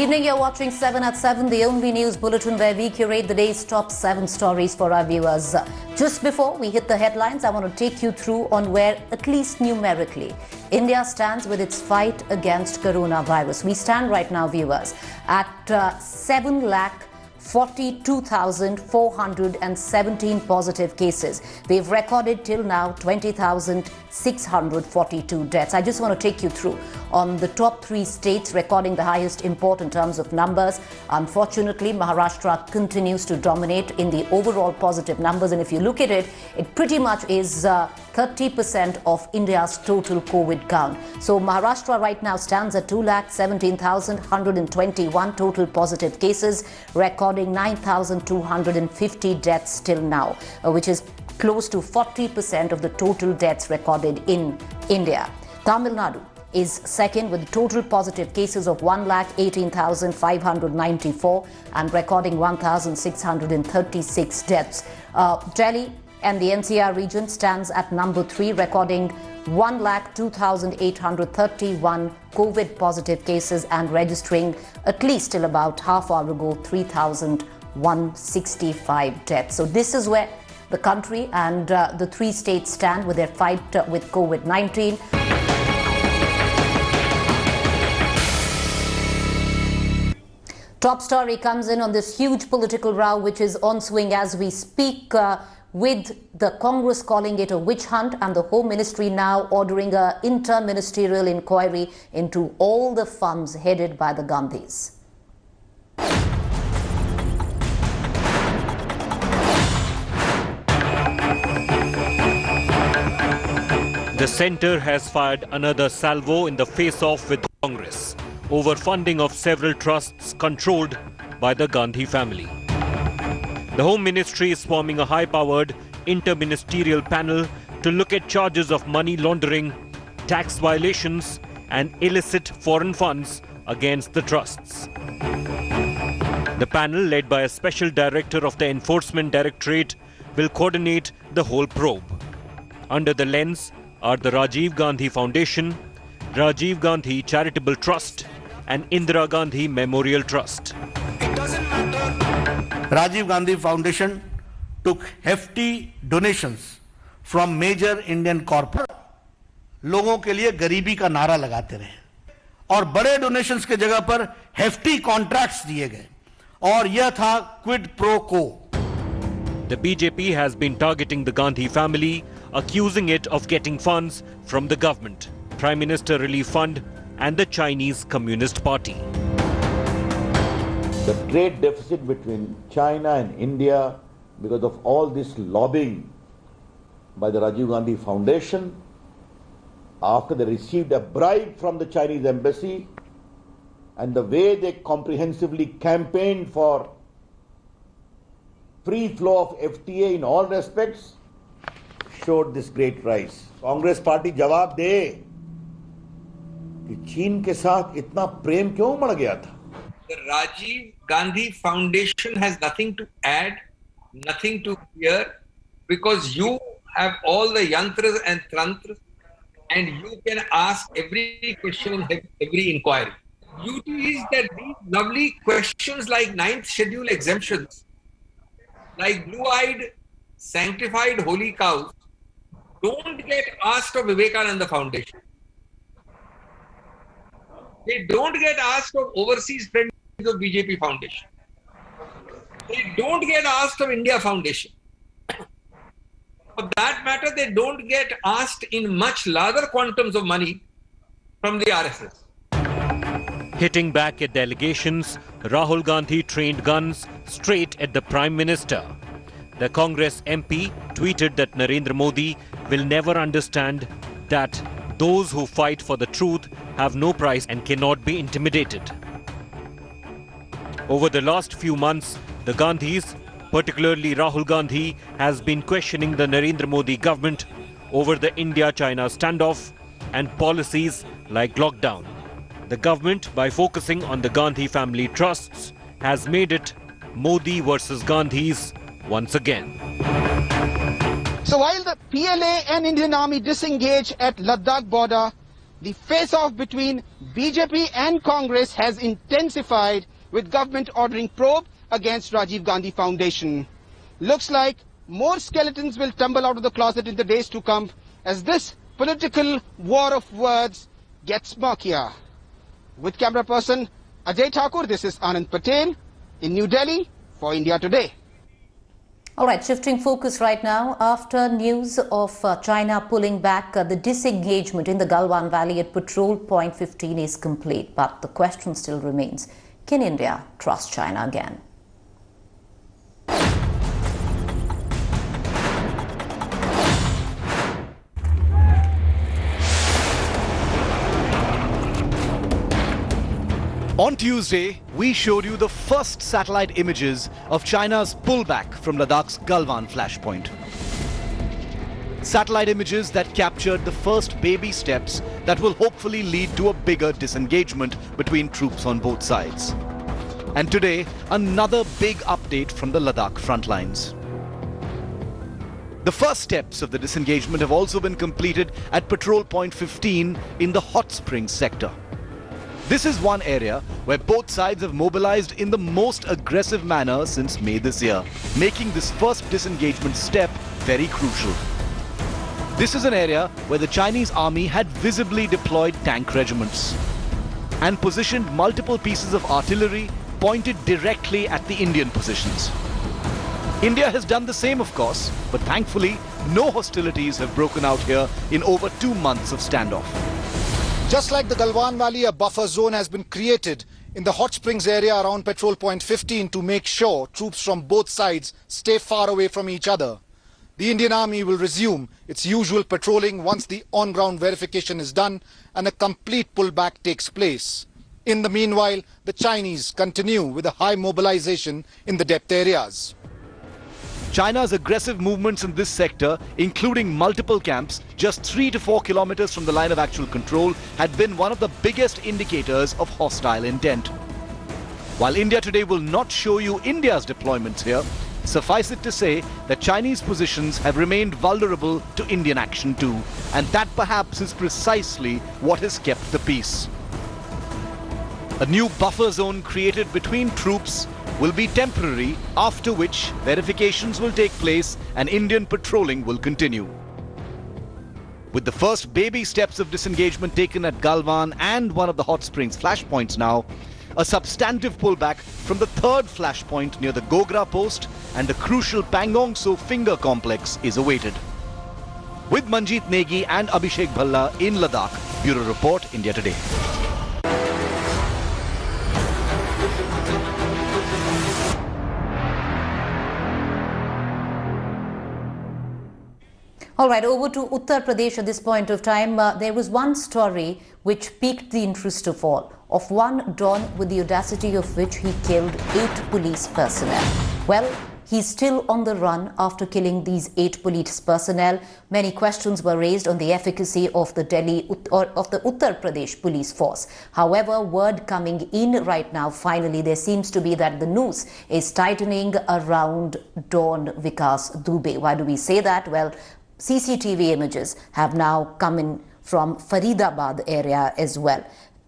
Good evening, you're watching 7 at 7, the only news bulletin where we curate the day's top 7 stories for our viewers. Just before we hit the headlines, I want to take you through on where, at least numerically, India stands with its fight against coronavirus. We stand right now, viewers, at 7,42,417 positive cases. We've recorded till now 20,642 deaths. I just want to take you through on the top 3 states recording the highest import in terms of numbers. Unfortunately, Maharashtra continues to dominate in the overall positive numbers, and if you look at it, it pretty much is 30% of India's total COVID count. So Maharashtra right now stands at 2,17,121 total positive cases, recording 9,250 deaths till now, which is close to 40% of the total deaths recorded in India. Tamil Nadu is second with total positive cases of 1,18,594 and recording 1,636 deaths. Delhi and the NCR region stands at number 3, recording 1,02,831 COVID positive cases and registering, at least till about half hour ago, 3,165 deaths. So this is where the country and the 3 states stand with their fight with COVID-19. Top story comes in on this huge political row which is on swing as we speak, with the Congress calling it a witch hunt and the Home Ministry now ordering an inter-ministerial inquiry into all the funds headed by the Gandhis. The centre has fired another salvo in the face-off with Congress over funding of several trusts controlled by the Gandhi family. The Home Ministry is forming a high-powered inter-ministerial panel to look at charges of money laundering, tax violations and illicit foreign funds against the trusts. The panel, led by a special director of the Enforcement Directorate, will coordinate the whole probe. Under the lens are the Rajiv Gandhi Foundation, Rajiv Gandhi Charitable Trust and Indira Gandhi Memorial Trust. It doesn't matter. Rajiv Gandhi Foundation took hefty donations from major Indian corporate. लोगों के लिए गरीबी का नारा लगाते रहे और बड़े डोनेशंस के जगह पर hefty contracts दिए गए और यह था quid pro quo. The BJP has been targeting the Gandhi family, accusing it of getting funds from the government, Prime Minister Relief Fund and the Chinese Communist Party. The trade deficit between China and India, because of all this lobbying by the Rajiv Gandhi Foundation, after they received a bribe from the Chinese embassy, and the way they comprehensively campaigned for free flow of FTA in all respects, showed this great rise. Congress party जवाब दे कि चीन के साथ इतना प्रेम क्यों बढ़ गया था? The Rajiv Gandhi Foundation has nothing to add, nothing to fear, because you have all the yantras and tantras and you can ask every question in every inquiry. Beauty is that these lovely questions like 9th schedule exemptions, like blue-eyed, sanctified holy cows, don't get asked of Vivekananda Foundation. They don't get asked of Overseas Friends of BJP Foundation. They don't get asked of India Foundation. For that matter, they don't get asked in much larger quantums of money from the RSS. Hitting back at the allegations, Rahul Gandhi trained guns straight at the Prime Minister. The Congress MP tweeted that Narendra Modi will never understand that those who fight for the truth have no price and cannot be intimidated. Over the last few months, the Gandhis, particularly Rahul Gandhi, has been questioning the Narendra Modi government over the India-China standoff and policies like lockdown. The government, by focusing on the Gandhi family trusts, has made it Modi versus Gandhis once again. So while the PLA and Indian Army disengage at Ladakh border, the face-off between BJP and Congress has intensified, with government ordering probe against Rajiv Gandhi Foundation. Looks like more skeletons will tumble out of the closet in the days to come as this political war of words gets murkier. With camera person Ajay Thakur, this is Anand Patel in New Delhi for India Today. All right, shifting focus right now. After news of China pulling back, the disengagement in the Galwan Valley at Patrol Point 15 is complete. But the question still remains, can India trust China again? On Tuesday, we showed you the first satellite images of China's pullback from Ladakh's Galwan flashpoint. Satellite images that captured the first baby steps that will hopefully lead to a bigger disengagement between troops on both sides. And today, another big update from the Ladakh front lines. The first steps of the disengagement have also been completed at Patrol Point 15 in the Hot Springs sector. This is one area where both sides have mobilized in the most aggressive manner since May this year, making this first disengagement step very crucial. This is an area where the Chinese army had visibly deployed tank regiments and positioned multiple pieces of artillery pointed directly at the Indian positions. India has done the same, of course, but thankfully no hostilities have broken out here in over 2 months of standoff. Just like the Galwan Valley, a buffer zone has been created in the Hot Springs area around Patrol Point 15 to make sure troops from both sides stay far away from each other. The Indian Army will resume its usual patrolling once the on-ground verification is done and a complete pullback takes place. In the meanwhile, the Chinese continue with a high mobilization in the depth areas. China's aggressive movements in this sector, including multiple camps just 3 to 4 kilometers from the line of actual control, had been one of the biggest indicators of hostile intent. While India Today will not show you India's deployments here, suffice it to say that Chinese positions have remained vulnerable to Indian action too, and that perhaps is precisely what has kept the peace. A new buffer zone created between troops will be temporary, after which verifications will take place and Indian patrolling will continue. With the first baby steps of disengagement taken at Galwan and one of the Hot Springs flashpoints now, a substantive pullback from the third flashpoint near the Gogra post and the crucial Pangong-So finger complex is awaited. With Manjeet Negi and Abhishek Bhalla in Ladakh, Bureau Report, India Today. All right, over to Uttar Pradesh at this point of time. There was one story which piqued the interest of all, of one Don with the audacity of which he killed 8 police personnel. Well, he's still on the run after killing these 8 police personnel. Many questions were raised on the efficacy of the Uttar Pradesh police force. However, word coming in right now, finally, there seems to be that the noose is tightening around Don Vikas Dubey. Why do we say that? Well, CCTV images have now come in from Faridabad area as well.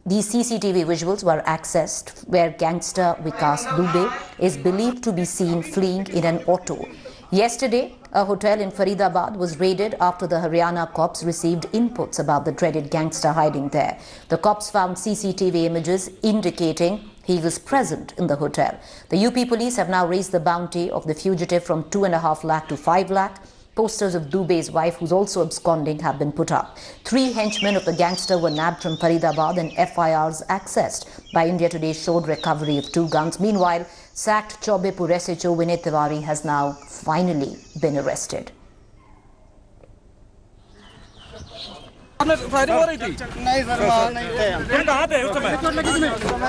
These CCTV visuals were accessed where gangster Vikas Dubey is believed to be seen fleeing in an auto. Yesterday, a hotel in Faridabad was raided after the Haryana cops received inputs about the dreaded gangster hiding there. The cops found CCTV images indicating he was present in the hotel. The UP police have now raised the bounty of the fugitive from 2.5 lakh to 5 lakh. Posters of Dubey's wife, who's also absconding, have been put up. 3 henchmen of the gangster were nabbed from Faridabad and FIRs accessed. By India Today showed recovery of 2 guns. Meanwhile, sacked Chaubepur SHO Vinay Tiwari has now finally been arrested. Firing हो रही थी? नहीं sir, वहाँ नहीं थे हम। तुम कहाँ थे उस समय?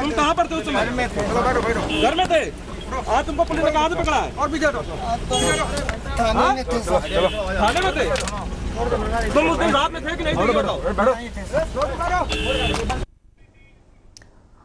तुम कहाँ पर थे उस समय? घर में थे। घर में थे? आज तुमको पुलिस ने कहाँ से पकड़ा है? और भी जाओ। थाने में थे सर। थाने में थे? तुम उस दिन रात में थे कि नहीं थे? बताओ।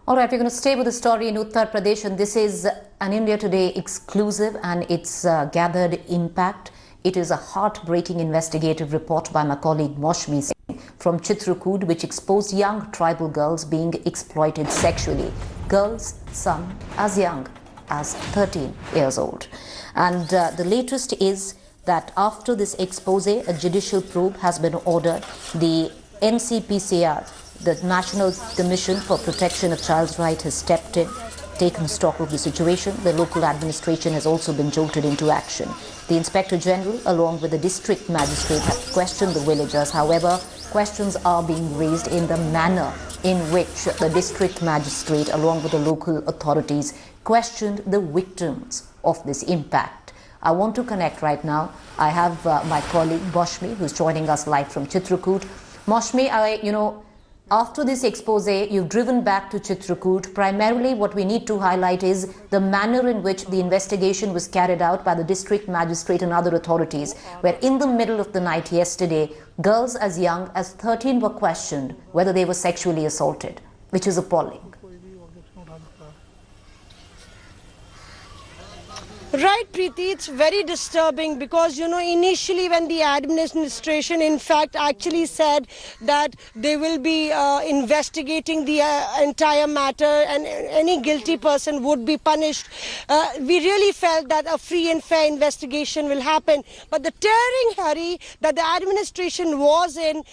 All right, we're going to stay with the story in Uttar Pradesh, and this is an India Today exclusive, and it's gathered impact. It is a heartbreaking investigative report by my colleague Moshmi Singh from Chitrakoot, which exposed young tribal girls being exploited sexually. Girls, some as young as 13 years old. And the latest is that after this expose, a judicial probe has been ordered. The NCPCR, the National Commission for Protection of Child's Rights, has stepped in, taken stock of the situation. The local administration has also been jolted into action. The Inspector General, along with the District Magistrate, have questioned the villagers. However, questions are being raised in the manner in which the District Magistrate, along with the local authorities, questioned the victims of this impact. I want to connect right now. I have my colleague Moshmi, who's joining us live from Chitrakoot. Moshmi, after this expose, you've driven back to Chitrakoot. Primarily, what we need to highlight is the manner in which the investigation was carried out by the district magistrate and other authorities, where in the middle of the night yesterday, girls as young as 13 were questioned whether they were sexually assaulted, which is appalling. Right, Preeti, it's very disturbing because, initially when the administration, in fact, actually said that they will be investigating the entire matter and any guilty person would be punished, we really felt that a free and fair investigation will happen. But the tearing hurry that the administration was in,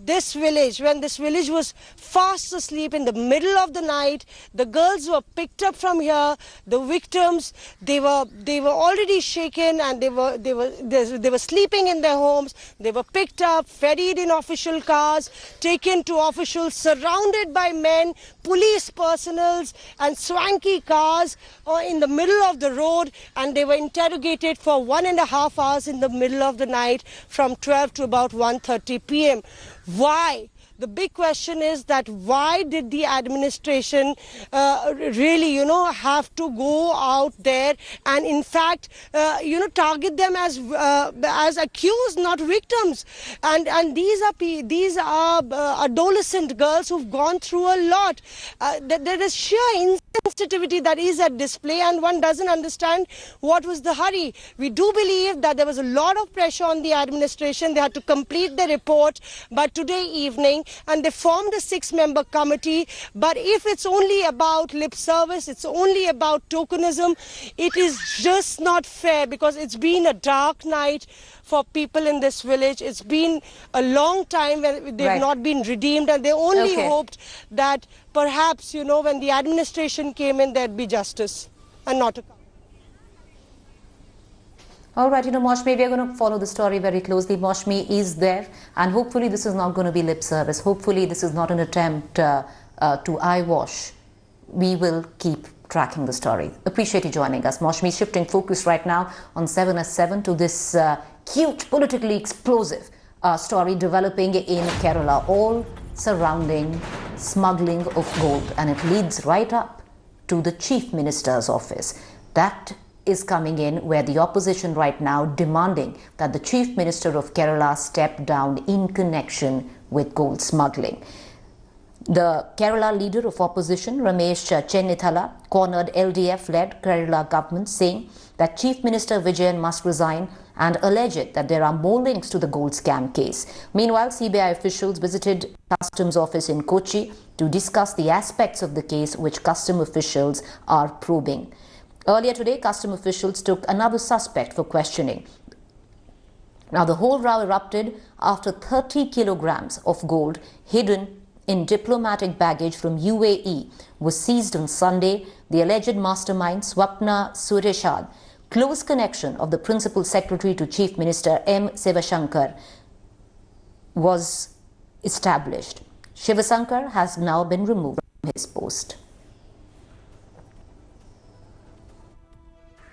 this village, when this village was fast asleep in the middle of the night, the girls were picked up from here. The victims, they were already shaken and they were sleeping in their homes. They were picked up, ferried in official cars, taken to officials, surrounded by men, police personnel and swanky cars in the middle of the road, and they were interrogated for 1.5 hours in the middle of the night from 12 to about 1:30 p.m. Why? The big question is that why did the administration really, have to go out there and in fact, target them as accused, not victims. And these are adolescent girls who've gone through a lot. There is sheer insensitivity that is at display, and one doesn't understand what was the hurry. We do believe that there was a lot of pressure on the administration. They had to complete the report by today evening, and they formed a 6-member committee. But if it's only about lip service, it's only about tokenism, it is just not fair, because it's been a dark night for people in this village. It's been a long time when they've not been redeemed, and they only hoped that perhaps, when the administration came in, there'd be justice and not a... All right, Moshmi, we are going to follow the story very closely. Moshmi is there, and hopefully this is not going to be lip service. Hopefully this is not an attempt to eyewash. We will keep tracking the story. Appreciate you joining us. Moshmi, shifting focus right now on 7/7 to this cute, politically explosive story developing in Kerala, all surrounding smuggling of gold, and it leads right up to the Chief Minister's office. That is coming in where the opposition right now demanding that the Chief Minister of Kerala step down in connection with gold smuggling. The Kerala leader of opposition, Ramesh Chennithala, cornered LDF-led Kerala government, saying that Chief Minister Vijayan must resign, and alleged that there are more links to the gold scam case. Meanwhile, CBI officials visited Customs office in Kochi to discuss the aspects of the case which custom officials are probing. Earlier today, custom officials took another suspect for questioning. Now, the whole row erupted after 30 kilograms of gold hidden in diplomatic baggage from UAE was seized on Sunday. The alleged mastermind, Swapna Sureshad, close connection of the Principal Secretary to Chief Minister M. Sivashankar, was established. Shivasankar has now been removed from his post.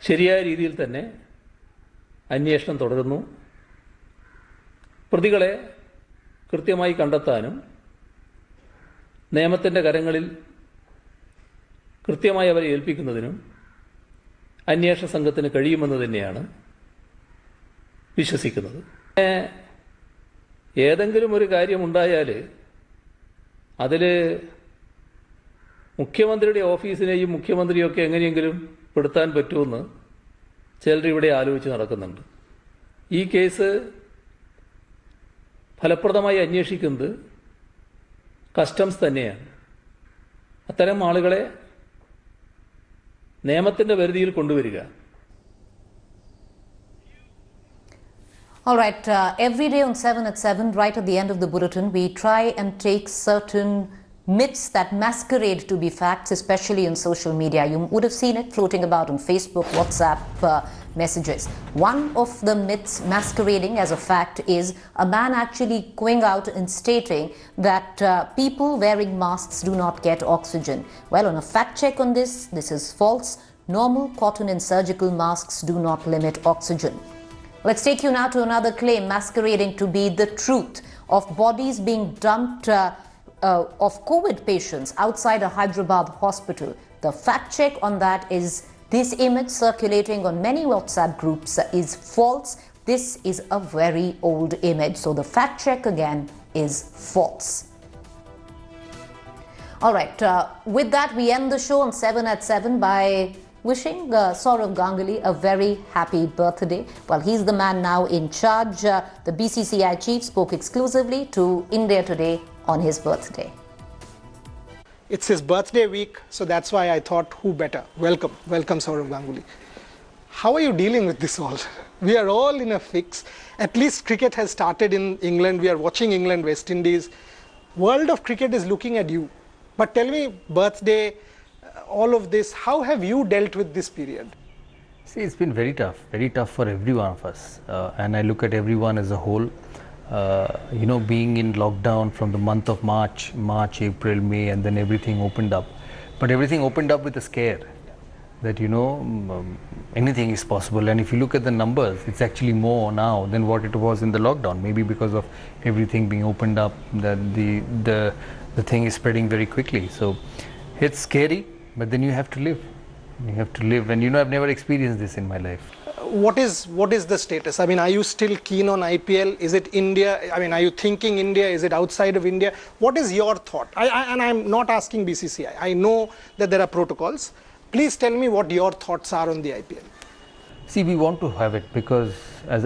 ശരിയായ രീതിയിൽ തന്നെ അന്വേഷണം തുടരുന്നു. പ്രതികളെ കൃത്യമായി കണ്ടെത്താനും നിയമത്തിൻ്റെ കരങ്ങളിൽ കൃത്യമായി അവരെ ഏൽപ്പിക്കുന്നതിനും അന്വേഷണ സംഘത്തിന് കഴിയുമെന്ന് തന്നെയാണ് വിശ്വസിക്കുന്നത്. ഏതെങ്കിലും ഒരു കാര്യമുണ്ടായാൽ അതിൽ മുഖ്യമന്ത്രിയുടെ ഓഫീസിനെയും മുഖ്യമന്ത്രിയൊക്കെ എങ്ങനെയെങ്കിലും പെടുത്താൻ പറ്റുമെന്ന് ചിലർ ഇവിടെ ആലോചിച്ച് നടക്കുന്നുണ്ട്. ഈ കേസ് ഫലപ്രദമായി അന്വേഷിക്കുന്നത് കസ്റ്റംസ് തന്നെയാണ്. അത്തരം ആളുകളെ നിയമത്തിൻ്റെ പരിധിയിൽ കൊണ്ടുവരിക. All right, every day on 7 at 7, right at the end of the bulletin, we try and take certain myths that masquerade to be facts, especially on social media. You would have seen it floating about on Facebook, WhatsApp messages. One of the myths masquerading as a fact is a man actually going out and stating that people wearing masks do not get oxygen. Well, on a fact check on this is false. Normal cotton and surgical masks do not limit oxygen. Let's take you now to another claim masquerading to be the truth of bodies being dumped of COVID patients outside a Hyderabad hospital. The fact check on that is this image circulating on many WhatsApp groups is false. This is a very old image. So the fact check again is false. All right, with that we end the show on 7 at 7 by wishing Sourav Ganguly a very happy birthday. Well, he's the man now in charge. The BCCI chief spoke exclusively to India Today on his birthday. It's his birthday week, so that's why I thought who better. Welcome Sourav Ganguly. How are you dealing with this all? We are all in a fix. At least cricket has started in England. We are watching England, West Indies. World of cricket is looking at you. But tell me, birthday, all of this, how have you dealt with this period? See, it's been very tough for every one of us. And I look at everyone as a whole. Being in lockdown from the month of March, April, May, and then everything opened up. But everything opened up with a scare that, anything is possible. And if you look at the numbers, it's actually more now than what it was in the lockdown. Maybe because of everything being opened up, that the thing is spreading very quickly. So it's scary, but then you have to live. You have to live. And I've never experienced this in my life. What is the status? I mean, are you still keen on IPL? Is it India? I mean, are you thinking India? Is it outside of India? What is your thought? And I'm not asking BCCI. I know that there are protocols. Please tell me what your thoughts are on the IPL. See, we want to have it because, as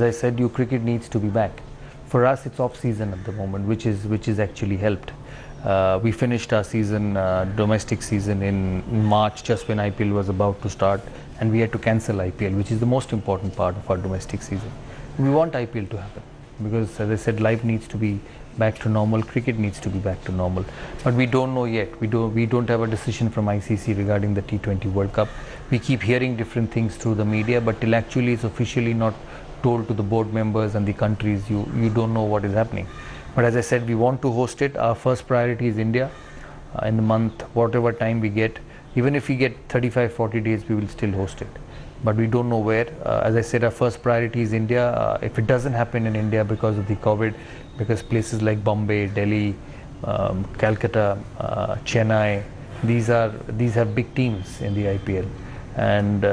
I said, cricket needs to be back. For us, it's off season at the moment, which is actually helped. We finished our season, domestic season in March, just when IPL was about to start, and we had to cancel IPL, which is the most important part of our domestic season. We want IPL to happen because, as I said, life needs to be back to normal, cricket needs to be back to normal. But we don't know yet. We don't have a decision from ICC regarding the T20 World Cup. We keep hearing different things through the media, but till actually it's officially not told to the board members and the countries, you don't know what is happening. But as I said, we want to host it. Our first priority is India. In the month, whatever time we get, even if we get 35-40 days, we will still host it. But we don't know where. As I said, our first priority is India. If it doesn't happen in India because of the COVID, because places like Bombay, Delhi, Calcutta, Chennai, these have big teams in the IPL. And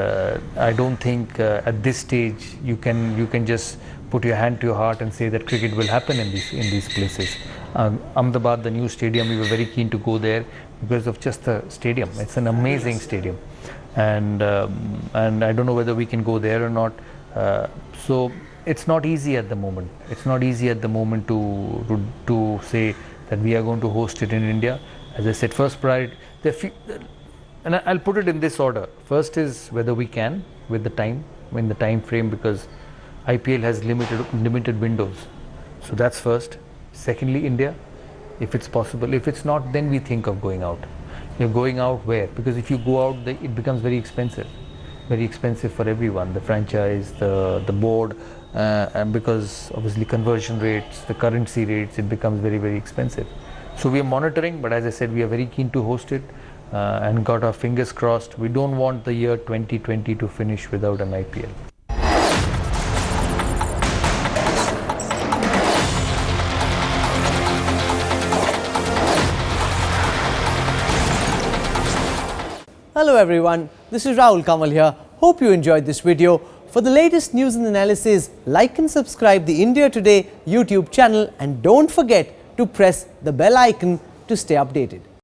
I don't think at this stage you can just put your hand to your heart and say that cricket will happen in these places. Ahmedabad, the new stadium, we were very keen to go there because of just the stadium. It's an amazing stadium, and I don't know whether we can go there or not. So it's not easy at the moment. It's not easy at the moment to say that we are going to host it in India. As I said, first priority. And I'll put it in this order. First is whether we can with the time frame, because IPL has limited windows. So that's first. Secondly, India, if it's possible. If it's not, then we think of going out. You're going out where? Because if you go out, it becomes very expensive for everyone. The franchise, the board, and because obviously conversion rates, the currency rates, it becomes very, very expensive. So we are monitoring, but as I said, we are very keen to host it. And got our fingers crossed. We don't want the year 2020 to finish without an IPL. Hello everyone, this is Rahul Kamal here. Hope you enjoyed this video. For the latest news and analysis, like and subscribe the India Today YouTube channel, and don't forget to press the bell icon to stay updated.